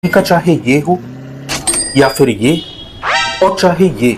का चाहे ये हो या फिर ये और चाहे ये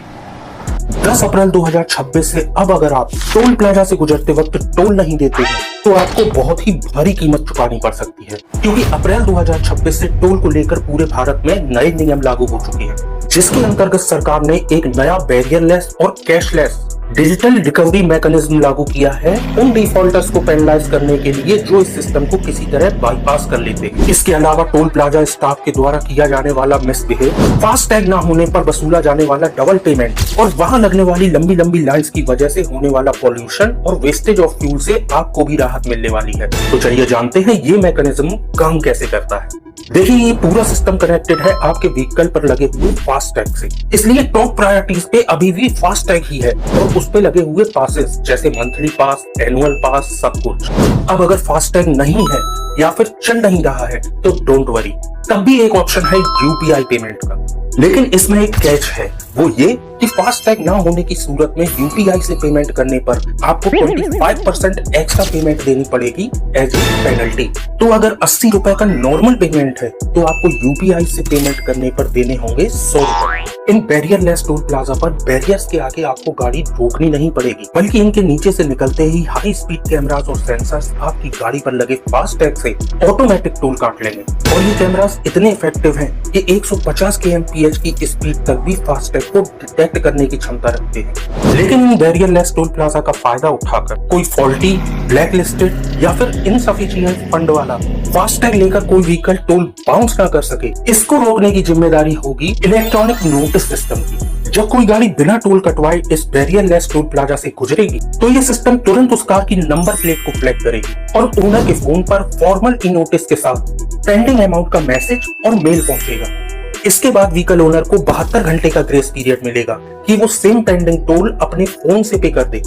10 अप्रैल 2026 से अब अगर आप टोल प्लाजा से गुजरते वक्त टोल नहीं देते हैं तो आपको बहुत ही भारी कीमत चुकानी पड़ सकती है, क्योंकि अप्रैल 2026 से टोल को लेकर पूरे भारत में नए नियम लागू हो चुके हैं, जिसके अंतर्गत सरकार ने एक नया बैरियरलेस और कैशलेस डिजिटल रिकवरी मैकेनिज्म लागू किया है उन डिफॉल्टर्स को पेनलाइज करने के लिए जो इस सिस्टम को किसी तरह बाईपास कर लेते हैं। इसके अलावा टोल प्लाजा स्टाफ के द्वारा किया जाने वाला मिसबिहेव, फास्टैग ना होने पर वसूला जाने वाला डबल पेमेंट और वहां लगने वाली लंबी लंबी लाइंस की वजह से होने वाला पॉल्यूशन और वेस्टेज ऑफ फ्यूल से आपको भी राहत मिलने वाली है। तो चलिए जानते हैं ये मैकेनिज्म काम कैसे करता है। देखिए, ये पूरा सिस्टम कनेक्टेड है आपके व्हीकल पर लगे हुए फास्टैग से, इसलिए टॉप प्रायोरिटीज पे अभी भी फास्टैग ही है और उस पे लगे हुए पासेस जैसे मंथली पास, एनुअल पास, सब कुछ। अब अगर फास्टैग नहीं है या फिर चल नहीं रहा है तो डोंट वरी, तब भी एक ऑप्शन है यूपीआई पेमेंट का। लेकिन इसमें एक कैच है, वो ये कि फास्टैग ना होने की सूरत में यूपीआई से पेमेंट करने पर आपको 25% एक्स्ट्रा पेमेंट देनी पड़ेगी एज ए पेनल्टी। तो अगर 80 रुपए का नॉर्मल पेमेंट है तो आपको यूपीआई से पेमेंट करने पर देने होंगे 100 रुपए। इन बैरियरलेस टोल प्लाजा पर बैरियर्स के आगे आपको गाड़ी रोकनी नहीं पड़ेगी, बल्कि इनके नीचे से निकलते ही हाई स्पीड कैमरास और सेंसर्स आपकी गाड़ी पर लगे फास्टैग से ऑटोमेटिक टोल काट लेंगे। और ये कैमरास इतने इफेक्टिव हैं कि 150 kmph की स्पीड तक भी फास्टैग को डिटेक्ट करने की क्षमता रखते हैं। लेकिन इन बैरियरलेस टोल प्लाजा का फायदा उठाकर कोई फॉल्टी, ब्लैक लिस्टेड या फिर इनसफिशिएंट फंड वाला फास्टैग लेकर कोई व्हीकल टोल बाउंस ना कर सके, इसको रोकने की जिम्मेदारी होगी इलेक्ट्रॉनिक नोटिस सिस्टम की। जब कोई गाड़ी बिना टोल कटवाए इस बैरियरलेस टोल प्लाजा से गुजरेगी तो ये सिस्टम तुरंत उस कार की नंबर प्लेट को फ्लैग करेगी और ओनर के फोन पर फॉर्मल ई नोटिस के साथ पेंडिंग अमाउंट का मैसेज और मेल पहुंचेगा। इसके बाद व्हीकल ओनर को 72 घंटे का ग्रेस पीरियड मिलेगा कि वो सेम पेंडिंग टोल अपने फोन से पे कर दे।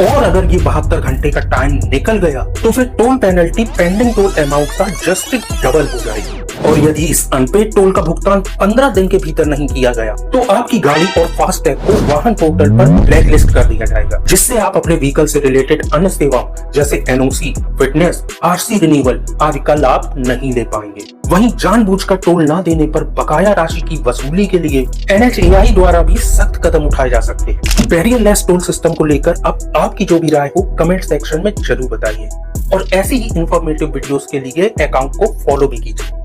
और अगर ये 72 घंटे का टाइम निकल गया तो फिर toll penalty pending toll amount का जस्ट डबल हो जाएगी। और यदि इस अनपेड टोल का भुगतान 15 दिन के भीतर नहीं किया गया तो आपकी गाड़ी और फास्टैग को वाहन पोर्टल पर ब्लैकलिस्ट कर दिया जाएगा, जिससे आप अपने व्हीकल से रिलेटेड अन्य सेवाओं जैसे एनओसी, फिटनेस, आरसी रिन्यूअल आदि का लाभ नहीं ले पाएंगे। वहीं जानबूझकर टोल न देने पर बकाया राशि की वसूली के लिए NHAI द्वारा भी सख्त कदम उठाए जा सकते हैं। बैरियरलेस टोल सिस्टम को लेकर अब आपकी जो भी राय हो कमेंट सेक्शन में जरूर बताइए और ऐसी ही इंफॉर्मेटिव वीडियोस के लिए अकाउंट को फॉलो भी कीजिए।